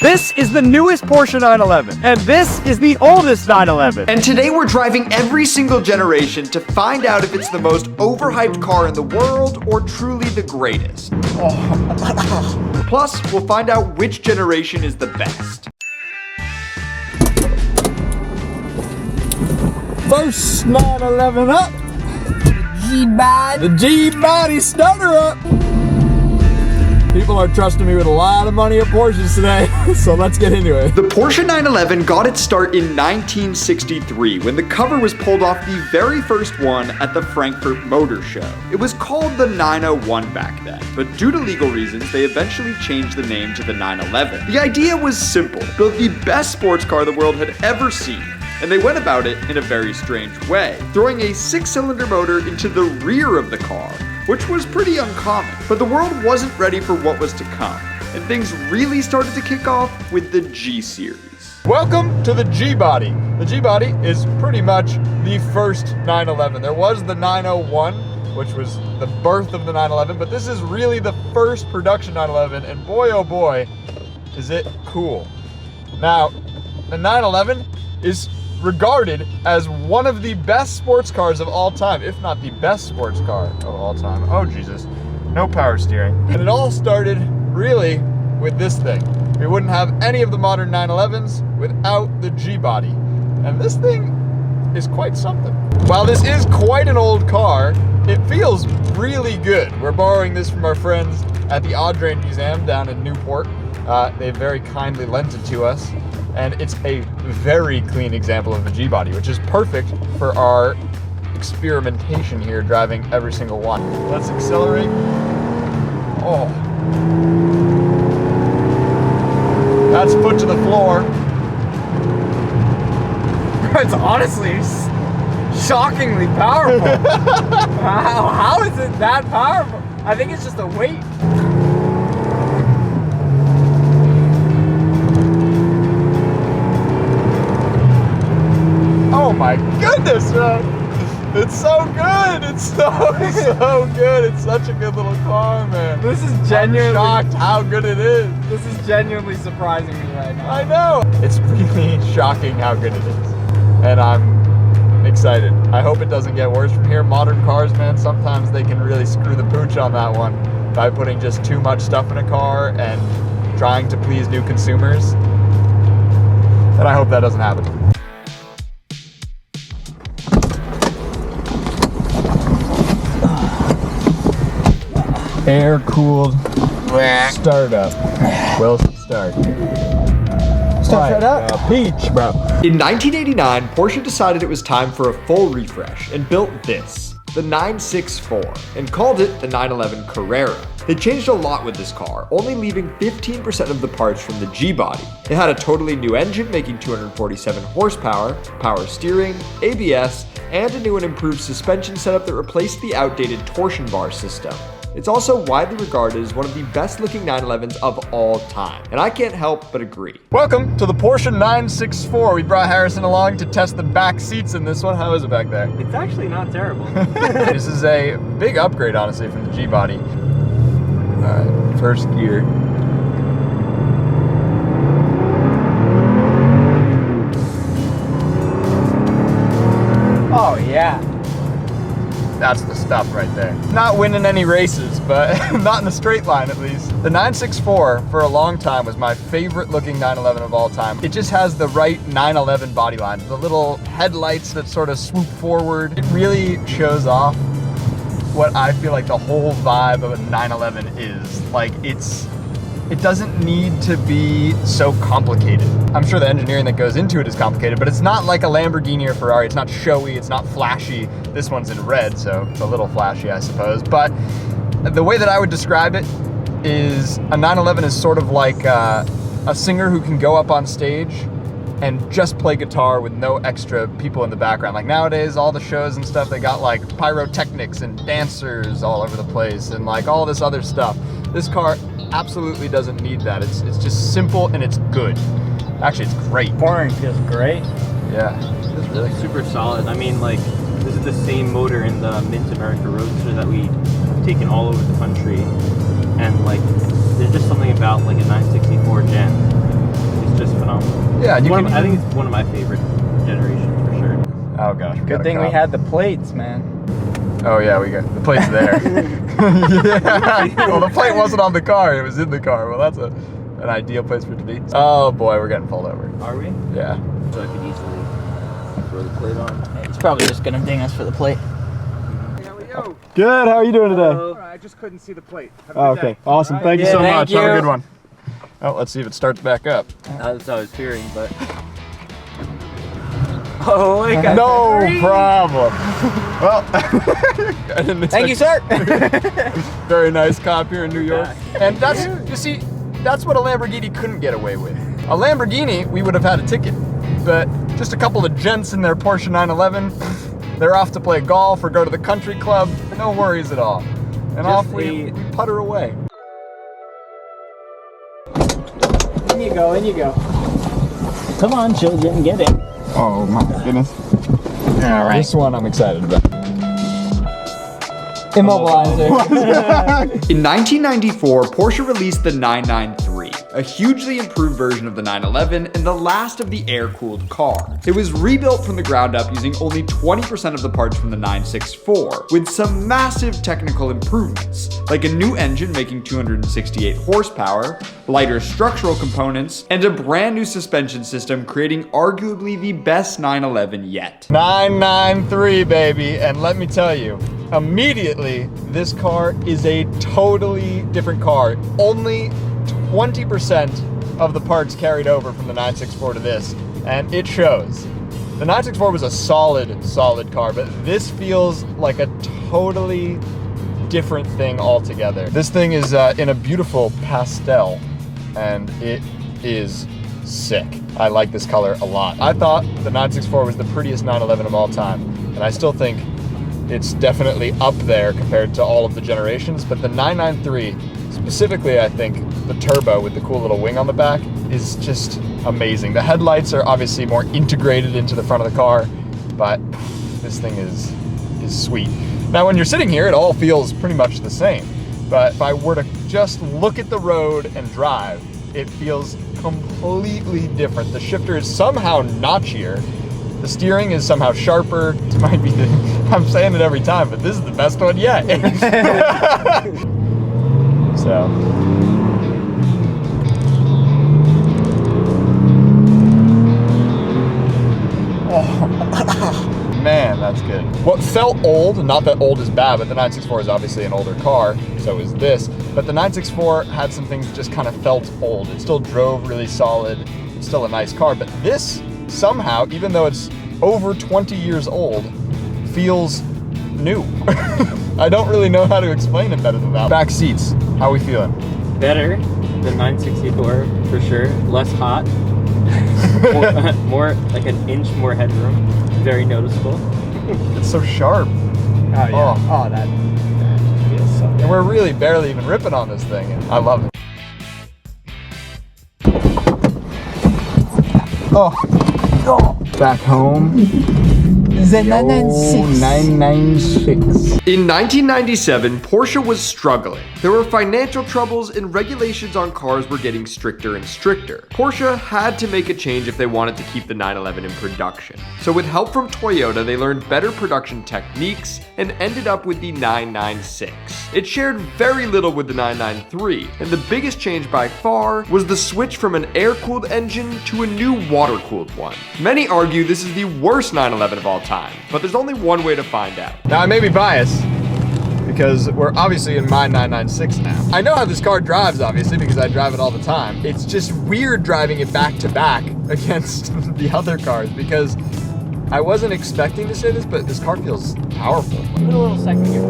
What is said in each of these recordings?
This is the newest Porsche 911, and this is the oldest 911. And today we're driving every single generation to find out if it's the most overhyped car in the world or truly the greatest. Plus, we'll find out which generation is the best. First 911 up. G-Body. The G-Body starter up. People are trusting me with a lot of money at Porsches today, so let's get into it. The Porsche 911 got its start in 1963 when the cover was pulled off the very first one at the Frankfurt Motor Show. It was called the 901 back then, but due to legal reasons, they eventually changed the name to the 911. The idea was simple: build the best sports car the world had ever seen. And they went about it in a very strange way, throwing a 6-cylinder motor into the rear of the car, which was pretty uncommon. But the world wasn't ready for what was to come, and things really started to kick off with the G Series. Welcome to the G-Body. The G-Body is pretty much the first 911. There was the 901, which was the birth of the 911, but this is really the first production 911, and boy oh boy, is it cool. Now, the 911 is regarded as one of the best sports cars of all time, if not the best sports car of all time. Oh Jesus, no power steering. And it all started really with this thing. We wouldn't have any of the modern 911s without the G-Body. And this thing is quite something. While this is quite an old car, it feels really good. We're borrowing this from our friends at the Audrain Museum down in Newport. They very kindly lent it to us. And it's a very clean example of the G-Body, which is perfect for our experimentation here, driving every single one. Let's accelerate. Oh. That's foot to the floor. It's honestly shockingly powerful. How is it that powerful? I think it's just a weight. Oh my goodness, man. It's so good. It's so good. It's such a good little car, man. This is genuinely I'm shocked how good it is. This is genuinely surprising me right now. I know. It's really shocking how good it is. And I'm excited. I hope it doesn't get worse from here. Modern cars, man, sometimes they can really screw the pooch on that one by putting just too much stuff in a car and trying to please new consumers. And I hope that doesn't happen. Air-cooled startup. Will start. Start right up. Peach, bro. In 1989, Porsche decided it was time for a full refresh and built this, the 964, and called it the 911 Carrera. They changed a lot with this car, only leaving 15% of the parts from the G-Body. It had a totally new engine making 247 horsepower, power steering, ABS, and a new and improved suspension setup that replaced the outdated torsion bar system. It's also widely regarded as one of the best looking 911s of all time, and I can't help but agree. Welcome to the Porsche 964. We brought Harrison along to test the back seats in this one. How is it back there? It's actually not terrible. This is a big upgrade, honestly, from the G-Body. Alright, first gear. Oh yeah. That's the stuff right there. Not winning any races, but not in a straight line at least. The 964 for a long time was my favorite looking 911 of all time. It just has the right 911 body line. The little headlights that sort of swoop forward. It really shows off what I feel like the whole vibe of a 911 is. Like it doesn't need to be so complicated. I'm sure the engineering that goes into it is complicated, but it's not like a Lamborghini or Ferrari. It's not showy, it's not flashy. This one's in red, so it's a little flashy, I suppose. But the way that I would describe it is a 911 is sort of like a singer who can go up on stage and just play guitar with no extra people in the background. Like nowadays, all the shows and stuff, they got like pyrotechnics and dancers all over the place and like all this other stuff. This car absolutely doesn't need that. It's just simple and it's good. Actually, it's great. Boring feels great. Yeah, it's really super solid. I mean, like, this is the same motor in the Mint America Roadster that we have taken all over the country. And like, there's just something about like a 964 Gen Yeah, and you can... I think it's one of my favorite generations for sure. Oh gosh. Good thing we had the plates, man. Oh yeah, we got the plate's there. Yeah. Well, the plate wasn't on the car; it was in the car. Well, that's an ideal place for it to be. Oh boy, we're getting pulled over. Are we? Yeah. So I could easily throw the plate on. It's probably just gonna ding us for the plate. There we go. Good. How are you doing today? All right, I just couldn't see the plate. Have a Oh, good okay. day. Awesome. All right. Thank you Yeah, so thank much. Have a you. good one. Oh, let's see if it starts back up. That's what I was fearing, but Oh, my God. No problem. Well, I didn't Thank you, expect- sir. Very nice cop here in New York. And that's, you see, that's what a Lamborghini couldn't get away with. A Lamborghini, we would have had a ticket. But just a couple of gents in their Porsche 911, they're off to play golf or go to the country club. No worries at all. And off we putter away. In you go, in you go. Come on, children, get in. Oh my goodness. All right. This one I'm excited about. Immobilizer. In 1994, Porsche released the 993, a hugely improved version of the 911 and the last of the air-cooled cars. It was rebuilt from the ground up using only 20% of the parts from the 964, with some massive technical improvements, like a new engine making 268 horsepower, lighter structural components, and a brand new suspension system creating arguably the best 911 yet. 993, baby. And let me tell you, immediately, this car is a totally different car. Only 20% of the parts carried over from the 964 to this, and it shows. The 964 was a solid car, but this feels like a totally different thing altogether. This thing is in a beautiful pastel, and it is sick. I like this color a lot. I thought the 964 was the prettiest 911 of all time, and I still think it's definitely up there compared to all of the generations, but the 993, specifically I think the turbo with the cool little wing on the back, is just amazing. The headlights are obviously more integrated into the front of the car, but this thing is sweet. Now when you're sitting here, it all feels pretty much the same, but if I were to just look at the road and drive, it feels completely different. The shifter is somehow notchier. The steering is somehow sharper. It might be I'm saying it every time, but this is the best one yet. So. Oh. Man, that's good. What felt old, not that old is bad, but the 964 is obviously an older car, so is this. But the 964 had some things that just kind of felt old. It still drove really solid. It's still a nice car, but this somehow, even though it's over 20 years old, feels new. I don't really know how to explain it better than that. Back seats, how are we feeling? better than 964 for sure. Less hot. more like an inch more headroom. Very noticeable. It's so sharp. Oh yeah. Oh, that feels so good. And we're really barely even ripping on this thing. I love it. Oh, back home. The 996. 996. In 1997, Porsche was struggling. There were financial troubles and regulations on cars were getting stricter and stricter. Porsche had to make a change if they wanted to keep the 911 in production. So with help from Toyota, they learned better production techniques and ended up with the 996. It shared very little with the 993, and the biggest change by far was the switch from an air-cooled engine to a new water-cooled one. Many argue this is the worst 911 of all time, but there's only one way to find out. Now I may be biased because we're obviously in my 996 now. I know how this car drives, obviously, because I drive it all the time. It's just weird driving it back to back against the other cars because I wasn't expecting to say this, but this car feels powerful. Give it a little second here.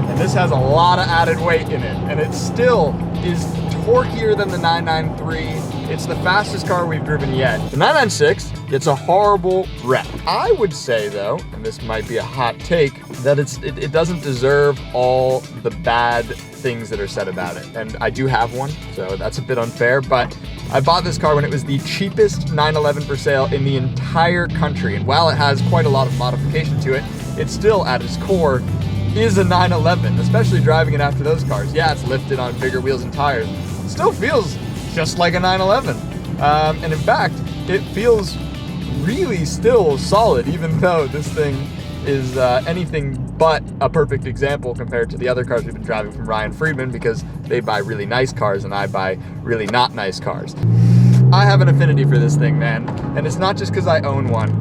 And this has a lot of added weight in it, and it still is torquier than the 993. It's the fastest car we've driven yet. The 996 gets a horrible rep. I would say though, and this might be a hot take, that it doesn't deserve all the bad things that are said about it. And I do have one, so that's a bit unfair, but I bought this car when it was the cheapest 911 for sale in the entire country. And while it has quite a lot of modification to it, it's still at its core is a 911, especially driving it after those cars. Yeah, it's lifted on bigger wheels and tires. It still feels just like a 911. And in fact, it feels really still solid, even though this thing is anything but a perfect example compared to the other cars we've been driving from Ryan Friedman, because they buy really nice cars and I buy really not nice cars. I have an affinity for this thing, man, and it's not just because I own one.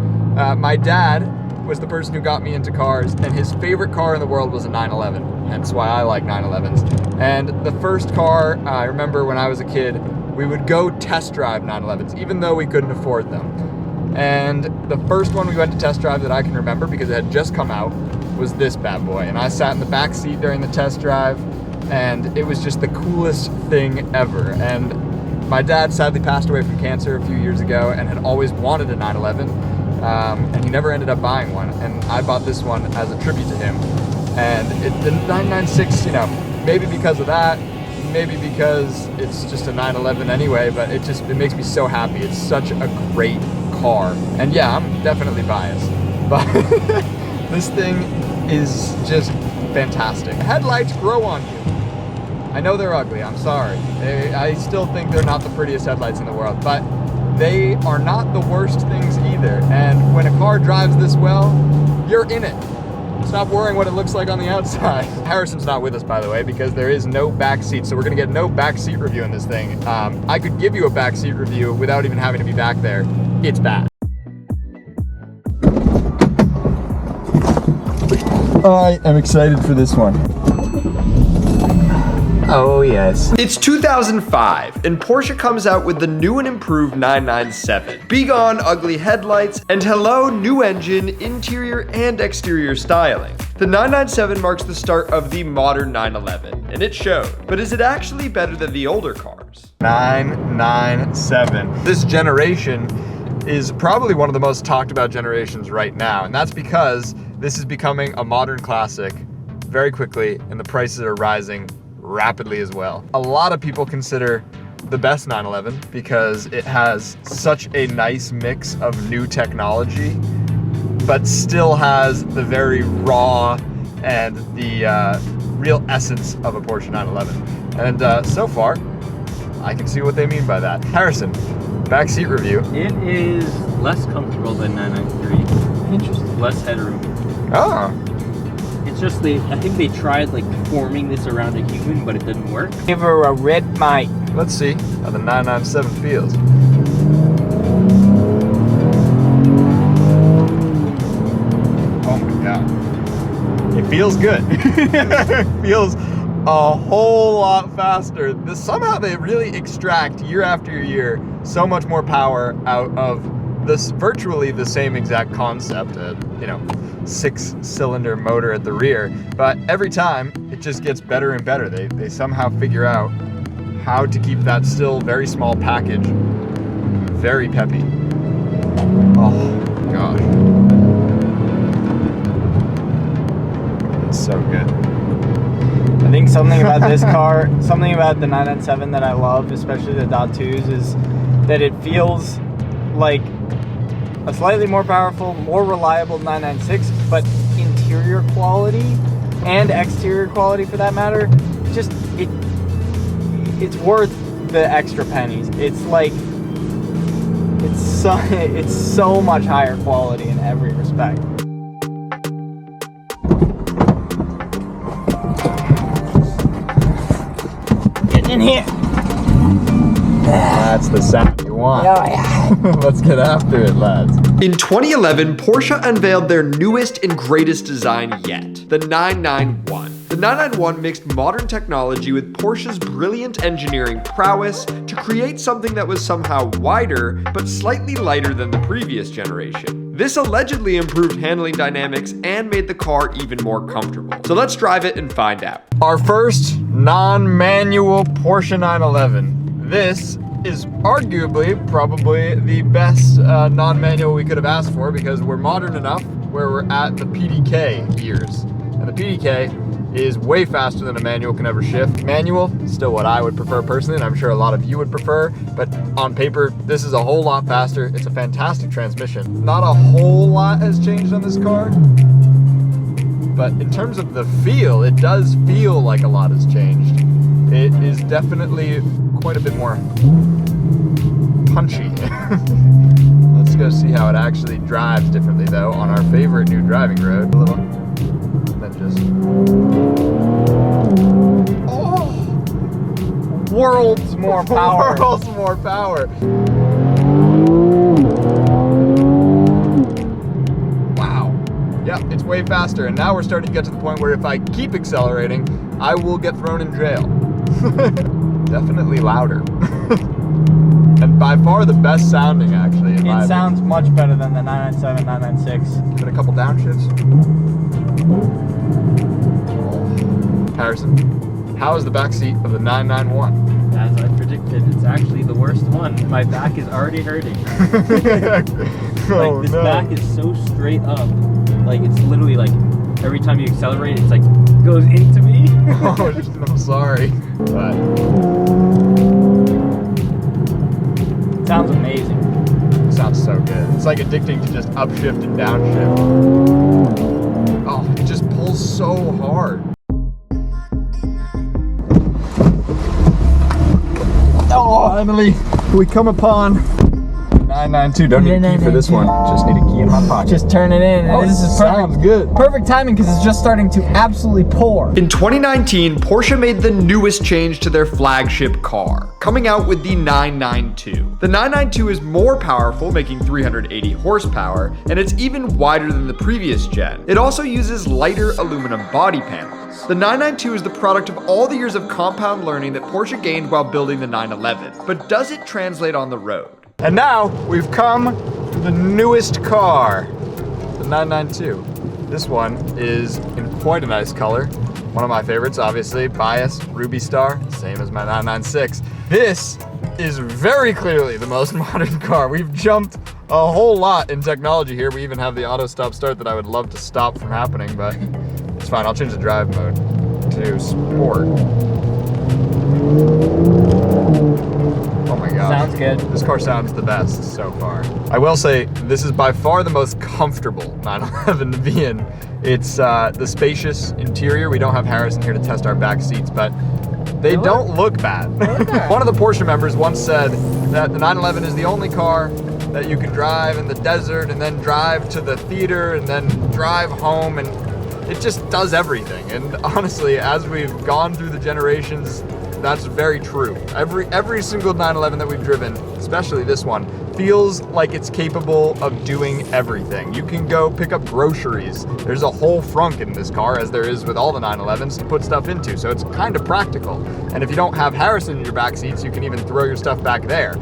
My dad was the person who got me into cars, and his favorite car in the world was a 911. Hence why I like 911s. And the first car, I remember when I was a kid, we would go test drive 911s, even though we couldn't afford them. And the first one we went to test drive that I can remember, because it had just come out, was this bad boy. And I sat in the back seat during the test drive, and it was just the coolest thing ever. And my dad sadly passed away from cancer a few years ago and had always wanted a 911, and he never ended up buying one. And I bought this one as a tribute to him. And the 996, you know, maybe because of that, maybe because it's just a 911 anyway, but it makes me so happy. It's such a great car. And yeah, I'm definitely biased, but this thing is just fantastic. Headlights grow on you. I know they're ugly, I'm sorry. I still think they're not the prettiest headlights in the world, but they are not the worst things either. And when a car drives this well, you're in it. Stop worrying what it looks like on the outside. Harrison's not with us, by the way, because there is no back seat, so we're gonna get no back seat review in this thing. I could give you a back seat review without even having to be back there. It's bad. I am excited for this one. Oh yes. It's 2005, and Porsche comes out with the new and improved 997. Be gone ugly headlights, and hello new engine, interior and exterior styling. The 997 marks the start of the modern 911, and it showed. But is it actually better than the older cars? 997. This generation is probably one of the most talked about generations right now, and that's because this is becoming a modern classic very quickly, and the prices are rising rapidly as well. A lot of people consider the best 911 because it has such a nice mix of new technology, but still has the very raw and the real essence of a Porsche 911. And so far, I can see what they mean by that. Harrison, backseat review. It is less comfortable than 993. Interesting. Less headroom. Oh. It's just I think they tried like forming this around a human, but it didn't work. Give her a red mic. Let's see how the 997 feels. Oh my god. It feels good. It feels a whole lot faster. Somehow they really extract year after year so much more power out of this virtually the same exact concept, you know, 6-cylinder motor at the rear, but every time it just gets better and better. They somehow figure out how to keep that still very small package very peppy. Oh gosh, it's so good. I think something about this car, something about the 997 that I love, especially the .2s, is that it feels like a slightly more powerful, more reliable 996, but interior quality and exterior quality for that matter, just it's worth the extra pennies. It's like it's so much higher quality in every respect. Get in here. That's the sound you want. Oh, yeah. Let's get after it, lads. In 2011, Porsche unveiled their newest and greatest design yet, the 991. The 991 mixed modern technology with Porsche's brilliant engineering prowess to create something that was somehow wider, but slightly lighter than the previous generation. This allegedly improved handling dynamics and made the car even more comfortable. So let's drive it and find out. Our first non-manual Porsche 911. This is arguably probably the best non-manual we could have asked for, because we're modern enough where we're at the PDK years. And the PDK is way faster than a manual can ever shift. Manual, still what I would prefer personally, and I'm sure a lot of you would prefer, but on paper, this is a whole lot faster. It's a fantastic transmission. Not a whole lot has changed on this car. but in terms of the feel, it does feel like a lot has changed. It is definitely quite a bit more punchy. Let's go see how it actually drives differently though on our favorite new driving road. A little, and then just, oh, Worlds more power. Worlds more power. Wow. Yep, it's way faster, and now we're starting to get to the point where if I keep accelerating, I will get thrown in jail. Definitely louder. And by far the best sounding, actually. It sounds much better than the 997, 996. Give it a couple downshifts. Harrison, how is the back seat of the 991? As I predicted, it's actually the worst one. My back is already hurting. Oh, This no. back is so straight up. Like, it's literally like, every time you accelerate, it's like, goes into me. Oh, I'm sorry. But Sounds amazing. it sounds so good. It's like addicting to just upshift and downshift. Oh, it just pulls so hard. Oh, finally, we come upon 992. Don't need a key for this one. Just need a key in my pocket. Just turn it in. Oh, This is sounds perfect. good. Perfect timing because it's just starting to absolutely pour. In 2019, Porsche made the newest change to their flagship car, coming out with the 992. The 992 is more powerful, making 380 horsepower, and it's even wider than the previous gen. It also uses lighter aluminum body panels. The 992 is the product of all the years of compound learning that Porsche gained while building the 911. But does it translate on the road? And now we've come to the newest car, the 992. This one is in quite a nice color. One of my favorites, obviously, bias, Ruby Star, same as my 996. This is very clearly the most modern car. We've jumped a whole lot in technology here. We even have the auto stop start that I would love to stop from happening, but it's fine. I'll change the drive mode to sport. Oh my gosh. Sounds good. This car sounds the best so far. I will say, this is by far the most comfortable 911 to be in. It's the spacious interior. We don't have Harrison here to test our back seats, but they don't look bad. One of the Porsche members once said that the 911 is the only car that you can drive in the desert and then drive to the theater and then drive home, and it just does everything. And honestly, as we've gone through the generations, that's very true. Every single 911 that we've driven, especially this one, feels like it's capable of doing everything. You can go pick up groceries. There's a whole frunk in this car, as there is with all the 911s, to put stuff into, so it's kind of practical. And if you don't have Harrison in your back seats, you can even throw your stuff back there.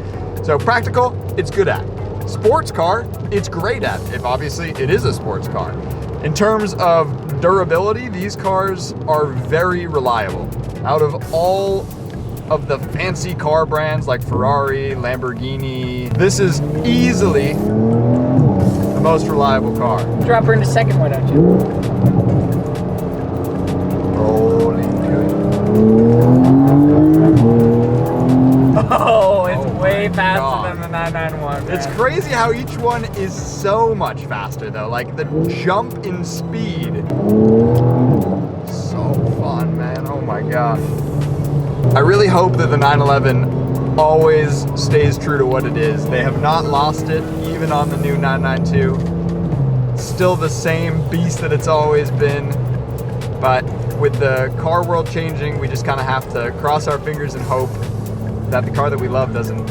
So practical, it's good at. Sports car, it's great at, if obviously it is a sports car. In terms of durability, these cars are very reliable. Out of all of the fancy car brands like Ferrari, Lamborghini, this is easily the most reliable car. Drop her into second, why don't you? Rolling Oh, it's Oh way my faster God. than the 991. It's man. crazy how each one is so much faster though, like the jump in speed. So fun, man, oh my gosh. I really hope that the 911 always stays true to what it is. They have not lost it, even on the new 992. It's still the same beast that it's always been, but with the car world changing, we just kind of have to cross our fingers and hope that the car that we love doesn't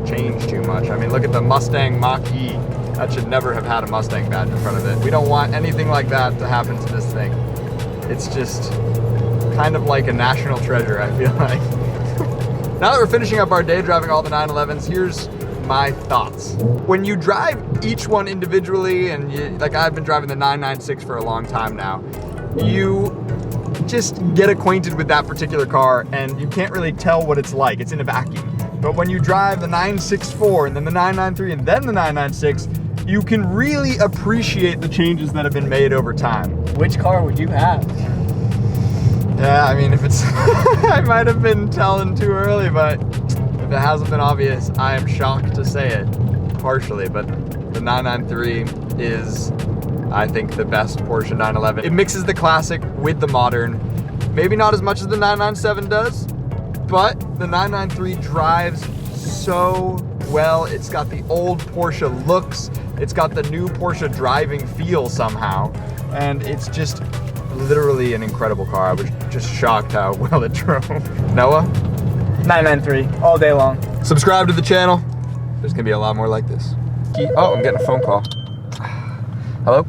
change too much. I mean, look at the Mustang Mach-E. That should never have had a Mustang badge in front of it. We don't want anything like that to happen to this thing. It's just kind of like a national treasure, I feel like. Now that we're finishing up our day driving all the 911s, here's my thoughts. When you drive each one individually, and like I've been driving the 996 for a long time now, you just get acquainted with that particular car and you can't really tell what it's like. It's in a vacuum. But when you drive the 964 and then the 993 and then the 996, you can really appreciate the changes that have been made over time. Which car would you have? Yeah, I mean, if it's, I might have been telling too early, but if it hasn't been obvious, I am shocked to say it, partially, but the 993 is I think, the best Porsche 911. It mixes the classic with the modern. Maybe not as much as the 997 does, but the 993 drives so well. It's got the old Porsche looks. It's got the new Porsche driving feel somehow. And it's just literally an incredible car. I was just shocked how well it drove. Noah? 993, all day long. Subscribe to the channel. There's gonna be a lot more like this. Oh, I'm getting a phone call. Hello?